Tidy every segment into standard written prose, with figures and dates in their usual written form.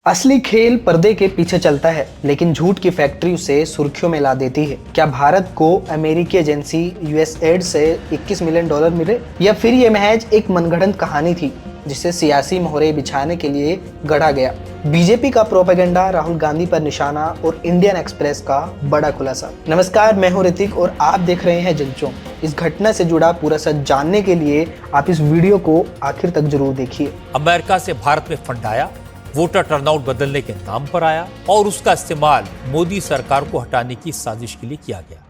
असली खेल पर्दे के पीछे चलता है, लेकिन झूठ की फैक्ट्री उसे सुर्खियों में ला देती है। क्या भारत को अमेरिकी एजेंसी यूएसएड से $21 मिलियन मिले, या फिर ये महज एक मनगढ़ंत कहानी थी जिसे सियासी मोहरे बिछाने के लिए गढ़ा गया? बीजेपी का प्रोपेगेंडा, राहुल गांधी पर निशाना और इंडियन एक्सप्रेस का बड़ा खुलासा। नमस्कार, मैं हूं ऋतिक और आप देख रहे हैं जनचोंक। इस घटना से जुड़ा पूरा सच जानने के लिए आप इस वीडियो को आखिर तक जरूर देखिए। अमेरिका से भारत में फंड आया, वोटर टर्नआउट बदलने के नाम पर आया और उसका इस्तेमाल मोदी सरकार को हटाने की साजिश के लिए किया गया।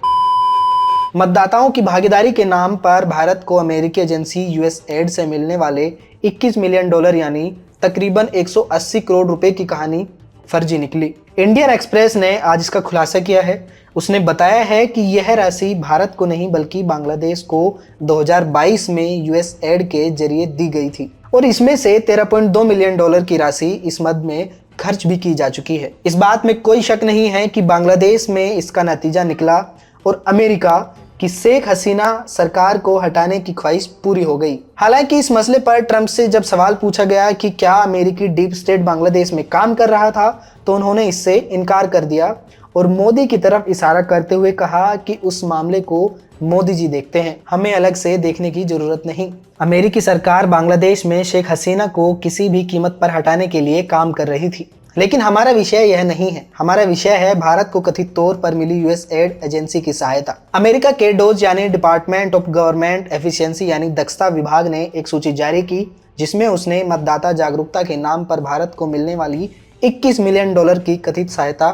मतदाताओं की भागीदारी के नाम पर भारत को अमेरिकी एजेंसी यूएसएड से मिलने वाले $21 मिलियन यानी तकरीबन 180 करोड़ रुपए की कहानी फर्जी निकली। इंडियन एक्सप्रेस ने आज इसका खुलासा किया है। उसने बताया है कि यह राशि भारत को नहीं बल्कि बांग्लादेश को 2022 में यूएसएड के जरिए दी गई थी और इसमें से $13.2 मिलियन की राशि इस मद में खर्च भी की जा चुकी है। इस बात में कोई शक नहीं है कि बांग्लादेश में इसका नतीजा निकला और अमेरिका कि शेख हसीना सरकार को हटाने की ख्वाहिश पूरी हो गई। हालांकि इस मसले पर ट्रंप से जब सवाल पूछा गया कि क्या अमेरिकी डीप स्टेट बांग्लादेश में काम कर रहा था, तो उन्होंने इससे इनकार कर दिया और मोदी की तरफ इशारा करते हुए कहा कि उस मामले को मोदी जी देखते हैं, हमें अलग से देखने की जरूरत नहीं। अमेरिकी सरकार बांग्लादेश में शेख हसीना को किसी भी कीमत पर हटाने के लिए काम कर रही थी, लेकिन हमारा विषय यह नहीं है। हमारा विषय है भारत को कथित तौर पर मिली यूएसएड एजेंसी की सहायता। अमेरिका के डोज यानी डिपार्टमेंट ऑफ गवर्नमेंट एफिशिएंसी यानी दक्षता विभाग ने एक सूची जारी की, जिसमें उसने मतदाता जागरूकता के नाम पर भारत को मिलने वाली $21 मिलियन की कथित सहायता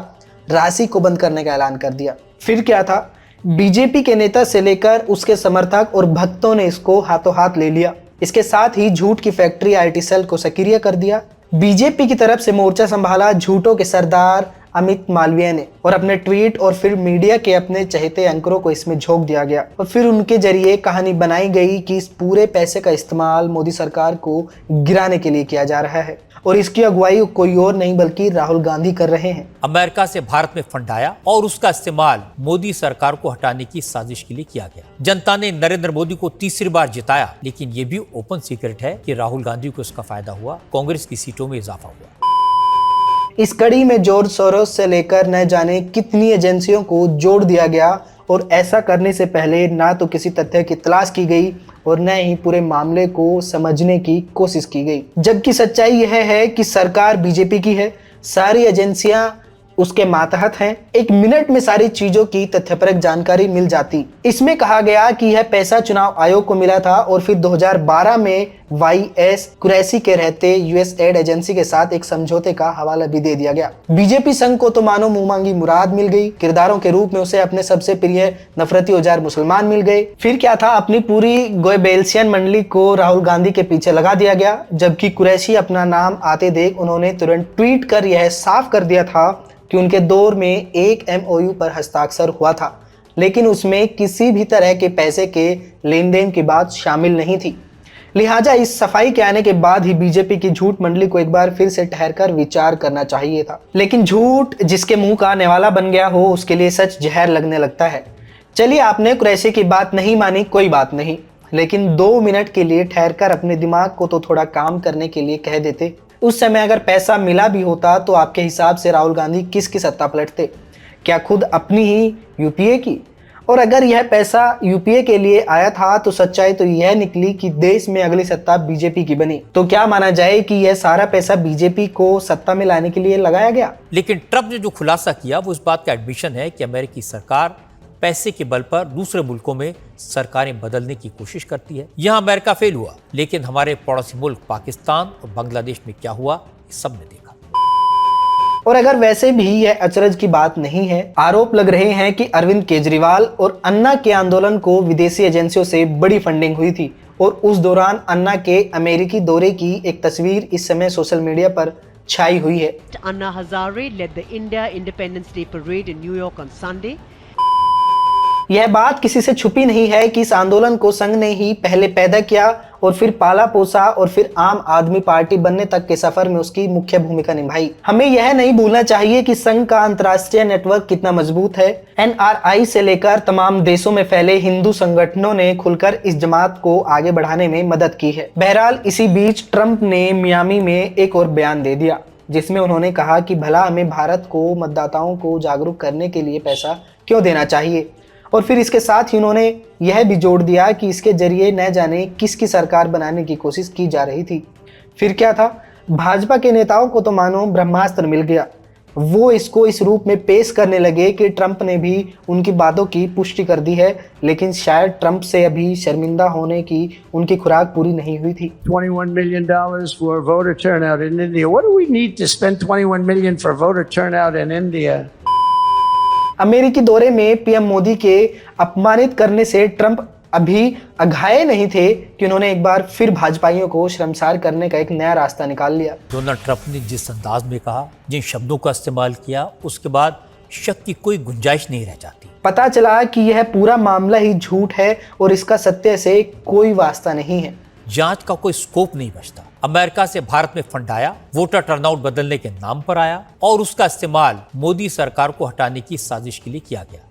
राशि को बंद करने का ऐलान कर दिया। फिर क्या था? बीजेपी के नेता से लेकर उसके समर्थक और भक्तों ने इसको हाथों हाथ ले लिया। इसके साथ ही झूठ की फैक्ट्री आईटी सेल को सक्रिय कर दिया। बीजेपी की तरफ से मोर्चा संभाला झूठों के सरदार अमित मालवीय ने, और अपने ट्वीट और फिर मीडिया के अपने चहेते एंकरों को इसमें झोंक दिया गया और फिर उनके जरिए कहानी बनाई गई कि इस पूरे पैसे का इस्तेमाल मोदी सरकार को गिराने के लिए किया जा रहा है और इसकी अगुवाई कोई और नहीं बल्कि राहुल गांधी कर रहे हैं। अमेरिका से भारत में फंड आया और उसका इस्तेमाल मोदी सरकार को हटाने की साजिश के लिए किया गया। जनता ने नरेंद्र मोदी को तीसरी बार जिताया, लेकिन ये भी ओपन सीक्रेट है कि राहुल गांधी को इसका फायदा हुआ, कांग्रेस की सीटों में इजाफा हुआ। इस कड़ी में जॉर्ज सोरोस से लेकर न जाने कितनी एजेंसियों को जोड़ दिया गया और ऐसा करने से पहले ना तो किसी तथ्य की तलाश की गई और न ही पूरे मामले को समझने की कोशिश की गई। जबकि सच्चाई यह है कि सरकार बीजेपी की है, सारी एजेंसियां उसके मातहत हैं। एक मिनट में सारी चीजों की तथ्यपरक जानकारी मिल जाती। इसमें कहा गया कि यह पैसा चुनाव आयोग को मिला था और फिर 2012 में वाईएस कुरैशी के रहते यूएसएड एजेंसी के साथ एक समझौते का हवाला भी दे दिया गया। बीजेपी संघ को तो मानो मुंह मांगी मुराद मिल गई। किरदारों के रूप में उसे अपने सबसे प्रिय नफरती औजार मुसलमान मिल गए। फिर क्या था? अपनी पूरी गोयबेल्सियन मंडली को राहुल गांधी के पीछे लगा दिया गया। जबकि कुरैशी अपना नाम आते देख उन्होंने तुरंत ट्वीट कर यह साफ कर दिया था कि उनके दौर में एक एमओयू पर हस्ताक्षर हुआ था, लेकिन उसमें किसी भी तरह के पैसे के लेन देन की बात शामिल नहीं थी। लिहाजा इस सफाई के आने के बाद ही बीजेपी की झूठ मंडली को एक बार फिर से ठहरकर विचार करना चाहिए था। लेकिन झूठ जिसके मुंह का नेवाला बन गया हो, उसके लिए सच जहर लगने लगता है। चलिए, आपने कुरैशी की बात नहीं मानी, कोई बात नहीं, लेकिन 2 मिनट के लिए ठहरकर अपने दिमाग को तो थोड़ा काम करने के लिए कह देते। उस समय अगर पैसा मिला भी होता तो आपके हिसाब से राहुल गांधी किसकी सत्ता पलटते? क्या खुद अपनी ही यूपीए की? और अगर यह पैसा यूपीए के लिए आया था तो सच्चाई तो यह निकली कि देश में अगली सत्ता बीजेपी की बनी। तो क्या माना जाए कि यह सारा पैसा बीजेपी को सत्ता में लाने के लिए लगाया गया? लेकिन ट्रंप ने जो खुलासा किया वो इस बात का एडमिशन है कि अमेरिकी सरकार पैसे के बल पर दूसरे मुल्कों में सरकारें बदलने की कोशिश करती है। यहाँ अमेरिका फेल हुआ, लेकिन हमारे पड़ोसी मुल्क पाकिस्तान और बांग्लादेश में क्या हुआ, सबने देखा। और अगर वैसे भी यह अचरज की बात नहीं है, आरोप लग रहे हैं कि अरविंद केजरीवाल और अन्ना के आंदोलन को विदेशी एजेंसियों से बड़ी फंडिंग हुई थी और उस दौरान अन्ना के अमेरिकी दौरे की एक तस्वीर इस समय सोशल मीडिया पर छाई हुई है। Anna Hazare led the India Independence Day parade in New York on Sunday. यह बात किसी से छुपी नहीं है कि इस आंदोलन को संघ ने ही पहले पैदा किया और फिर पाला पोसा और फिर आम आदमी पार्टी बनने तक के सफर में उसकी मुख्य भूमिका निभाई। हमें यह नहीं भूलना चाहिए कि संघ का अंतर्राष्ट्रीय नेटवर्क कितना मजबूत है। एनआरआई से लेकर तमाम देशों में फैले हिंदू संगठनों ने खुलकर इस जमात को आगे बढ़ाने में मदद की है। बहरहाल इसी बीच ट्रंप ने मियामी में एक और बयान दे दिया। जिसमें उन्होंने कहा कि भला हमें भारत को मतदाताओं को जागरूक करने के लिए पैसा क्यों देना चाहिए। और फिर इसके साथ ही उन्होंने यह भी जोड़ दिया कि इसके जरिए न जाने किसकी सरकार बनाने की कोशिश की जा रही थी। फिर क्या था, भाजपा के नेताओं को तो मानो ब्रह्मास्त्र मिल गया। वो इसको इस रूप में पेश करने लगे कि ट्रंप ने भी उनकी बातों की पुष्टि कर दी है, लेकिन शायद ट्रंप से अभी शर्मिंदा होने की उनकी खुराक पूरी नहीं हुई थी। $21 million for voter turnout in India. What do we need to spend $21 million for voter turnout in India? अमेरिकी दौरे में पीएम मोदी के अपमानित करने से ट्रंप अभी अघाए नहीं थे कि उन्होंने एक बार फिर भाजपाइयों को शर्मसार करने का एक नया रास्ता निकाल लिया। डोनाल्ड ट्रंप ने जिस अंदाज में कहा, जिन शब्दों का इस्तेमाल किया, उसके बाद शक की कोई गुंजाइश नहीं रह जाती। पता चला कि यह पूरा मामला ही झूठ है और इसका सत्य से कोई वास्ता नहीं है। जांच का कोई स्कोप नहीं बचता। अमेरिका से भारत में फंड आया, वोटर टर्नआउट बदलने के नाम पर आया और उसका इस्तेमाल मोदी सरकार को हटाने की साजिश के लिए किया गया।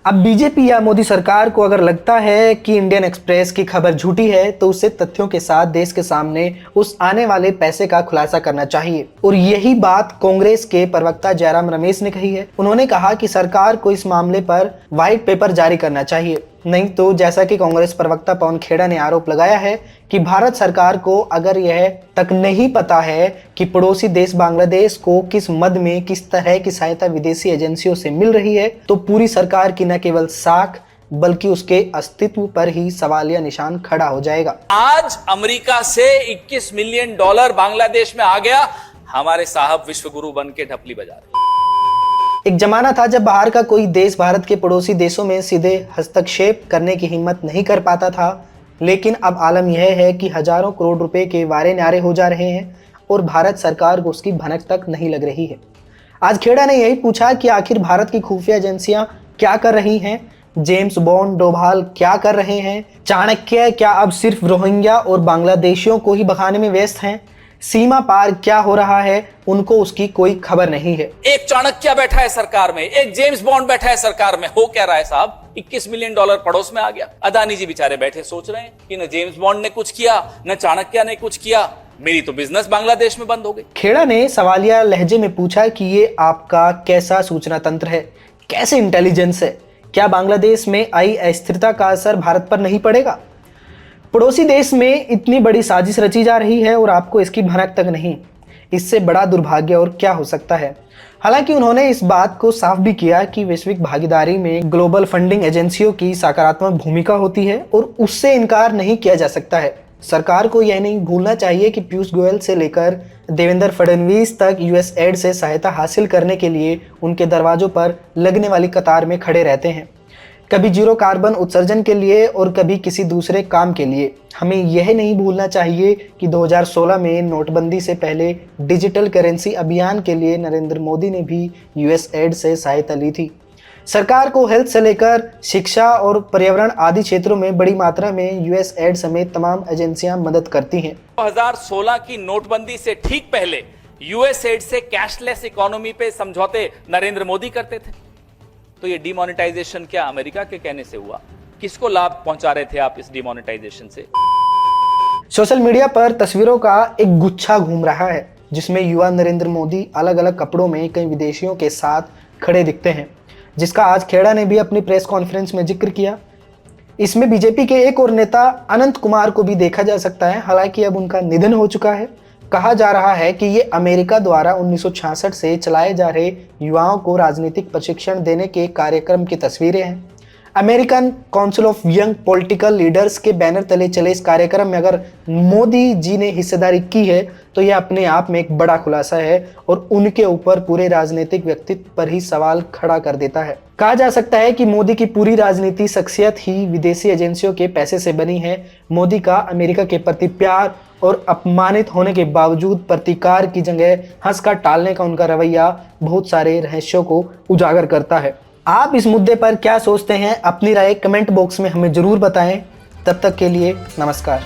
अब बीजेपी या मोदी सरकार को अगर लगता है कि इंडियन एक्सप्रेस की खबर झूठी है तो उसे तथ्यों के साथ देश के सामने उस आने वाले पैसे का खुलासा करना चाहिए। और यही बात कांग्रेस के प्रवक्ता जयराम रमेश ने कही है। उन्होंने कहा कि सरकार को इस मामले पर व्हाइट पेपर जारी करना चाहिए, नहीं तो जैसा कि कांग्रेस प्रवक्ता पवन खेड़ा ने आरोप लगाया है कि भारत सरकार को अगर यह तक नहीं पता है कि पड़ोसी देश बांग्लादेश को किस मद में किस तरह की सहायता विदेशी एजेंसियों से मिल रही है, तो पूरी सरकार की न केवल साख बल्कि उसके अस्तित्व पर ही सवालिया निशान खड़ा हो जाएगा। आज अमेरिका से $21 मिलियन बांग्लादेश में आ गया, हमारे साहब विश्वगुरु बन के ढपली बजा रहे। एक जमाना था जब बाहर का कोई देश भारत के पड़ोसी देशों में सीधे हस्तक्षेप करने की हिम्मत नहीं कर पाता था, लेकिन अब आलम यह है कि हजारों करोड़ रुपए के वारे न्यारे हो जा रहे हैं और भारत सरकार को उसकी भनक तक नहीं लग रही है। आज खेड़ा ने यही पूछा कि आखिर भारत की खुफिया एजेंसियां क्या कर रही हैं, जेम्स बॉन्ड डोभाल क्या कर रहे हैं, चाणक्य क्या अब सिर्फ रोहिंग्या और बांग्लादेशियों को ही भगाने में व्यस्त हैं, सीमा पार क्या हो रहा है, उनको उसकी कोई खबर नहीं है। एक चाणक्य बैठा है सरकार में, एक जेम्स बॉन्ड बैठा है सरकार में। हो क्या रहा है साहब, $21 मिलियन पड़ोस में आ गया। अदानी जी बेचारे बैठे सोच रहे हैं कि न जेम्स बॉन्ड ने कुछ किया, न चाणक्य ने कुछ किया, मेरी तो बिजनेस बांग्लादेश में बंद हो गई। खेड़ा ने सवालिया लहजे में पूछा कि ये आपका कैसा सूचना तंत्र है, कैसे इंटेलिजेंस है, क्या बांग्लादेश में आई अस्थिरता का असर भारत पर नहीं पड़ेगा? पड़ोसी देश में इतनी बड़ी साजिश रची जा रही है और आपको इसकी भनक तक नहीं। इससे बड़ा दुर्भाग्य और क्या हो सकता है। हालांकि उन्होंने इस बात को साफ भी किया कि वैश्विक भागीदारी में ग्लोबल फंडिंग एजेंसियों की सकारात्मक भूमिका होती है और उससे इनकार नहीं किया जा सकता है। सरकार को यह नहीं भूलना चाहिए कि पीयूष गोयल से लेकर देवेंद्र फडणवीस तक यूएसएड से सहायता हासिल करने के लिए उनके दरवाजों पर लगने वाली कतार में खड़े रहते हैं, कभी जीरो कार्बन उत्सर्जन के लिए और कभी किसी दूसरे काम के लिए। हमें यह नहीं भूलना चाहिए कि 2016 में नोटबंदी से पहले डिजिटल करेंसी अभियान के लिए नरेंद्र मोदी ने भी यूएसएड से सहायता ली थी। सरकार को हेल्थ से लेकर शिक्षा और पर्यावरण आदि क्षेत्रों में बड़ी मात्रा में यूएसएड समेत तमाम एजेंसियां मदद करती हैं। 2016 की नोटबंदी से ठीक पहले यूएसएड से कैशलेस इकोनॉमी पे समझौते नरेंद्र मोदी करते थे। तो ये डिमोनेटाइजेशन क्या अमेरिका के कहने से हुआ? किसको लाभ पहुंचा रहे थे आप इस डिमोनेटाइजेशन से? सोशल मीडिया पर तस्वीरों का एक गुच्छा घूम रहा है जिसमें युवा नरेंद्र मोदी अलग अलग कपड़ों में कई विदेशियों के साथ खड़े दिखते हैं, जिसका आज खेड़ा ने भी अपनी प्रेस कॉन्फ्रेंस में जिक्र किया। इसमें बीजेपी के एक और नेता अनंत कुमार को भी देखा जा सकता है, हालांकि अब उनका निधन हो चुका है। कहा जा रहा है कि ये अमेरिका द्वारा 1966 से चलाए जा रहे युवाओं को राजनीतिक प्रशिक्षण देने के कार्यक्रम की तस्वीरें हैं। American council of young political leaders के बैनर तले चले इस कार्यक्रम में अगर मोदी जी ने हिस्सेदारी की है तो यह अपने आप में एक बड़ा खुलासा है और उनके ऊपर पूरे राजनीतिक व्यक्तित्व पर ही सवाल खड़ा कर देता है। कहा जा सकता है कि मोदी की पूरी राजनीति शख्सियत ही विदेशी एजेंसियों के पैसे से बनी है। मोदी का अमेरिका के प्रति प्यार और अपमानित होने के बावजूद प्रतिकार की जगह हंसकर टालने का उनका रवैया बहुत सारे रहस्यों को उजागर करता है। आप इस मुद्दे पर क्या सोचते हैं? अपनी राय कमेंट बॉक्स में हमें जरूर बताएं। तब तक के लिए नमस्कार।